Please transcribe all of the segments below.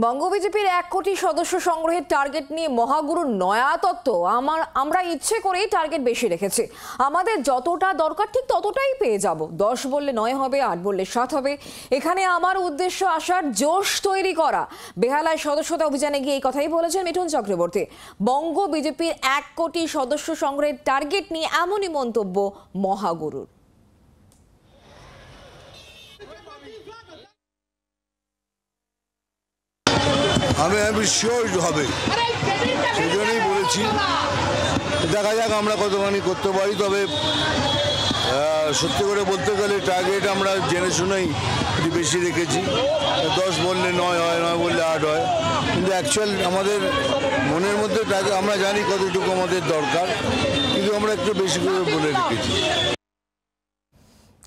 বঙ্গ বিজেপির 1 কোটি সদস্য সংগ্রহের টার্গেট নিয়ে মহাগুরুর নয়া তত্ত্ব। আমরা ইচ্ছে করেই টার্গেট বেশি রেখেছি। আমাদের যতটা দরকার ঠিক ততটাই পেয়ে যাব। 10 বললে 9 হবে, 8 বললে 7 হবে। এখানে আমার উদ্দেশ্য আসার জোশ তৈরি করা। বেহালায় সদস্যতা অভিযানে গিয়ে এই কথাই বলেছেন মিঠুন চক্রবর্তী। বঙ্গ বিজেপির 1 কোটি সদস্য সংগ্রহের টার্গেট নিয়ে এমনই মন্তব্য মহাগুরুর। আমি শিওর হবে, সেই জন্যই বলেছি। দেখা যাক আমরা কতখানি করতে পারি। তবে সত্যি করে বলতে গেলে টার্গেট আমরা জেনে শুনেই বেশি রেখেছি। 10 বললে 9 হয়, 9 বললে 8 হয়, কিন্তু অ্যাকচুয়াল আমাদের মনের মধ্যে আমরা জানি কতটুকু আমাদের দরকার, কিন্তু আমরা একটু বেশি করে বলে রেখেছি।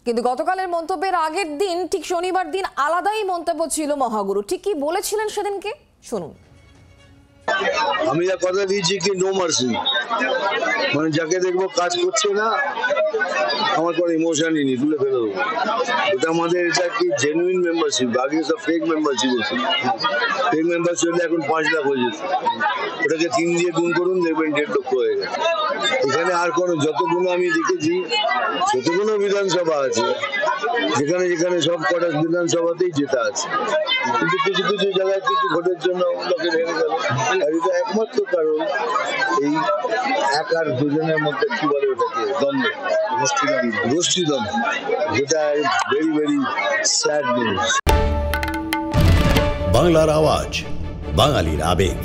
কিন্তু গতকালের মন্তব্যের আগের দিন ঠিক শনিবার দিন আলাদাই মন্তব্য ছিল মহাগুরু। ঠিক কি বলেছিলেন সেদিনকে শুনুন। আমি যা কথা দিয়েছি কি নো মার্সি, মানে যাকে দেখবো কাজ করছে না আমার কোনো ইমোশনই নেই, তুলে ফেলে দেবো। এটা আমাদের এটা কি জেনুইন মেম্বারশিপ, আগে সব ফেক মেম্বারশিপ আছে। ফেক মেম্বারশিপ হলে এখন 5 লাখ হয়ে যেত, ওটাকে 3 দিয়ে গুণ করুন, দেখবেন 1.5 লক্ষ হয়ে গেছে। এখানে আর কোনো যতগুলো আমি দেখেছি, যতগুলো বিধানসভা আছে, যেখানে যেখানে সব কটা বিধানসভাতেই জেতা আছে, কিন্তু কিছু কিছু জায়গায় কিছু ভোটের জন্য লোকে হেরে গেল। আর এটা একমাত্র কারণ এই 1 আর 2 জনের মধ্যে কি বলে ওটাকে দ্বন্দ্ব, গোষ্ঠীদ্বন্দ্ব, যেটা ভেরি ভেরি স্যাড নিউজ। বাংলার আওয়াজ, বাঙালির আবেগ,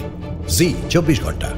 জি 24 ঘন্টা।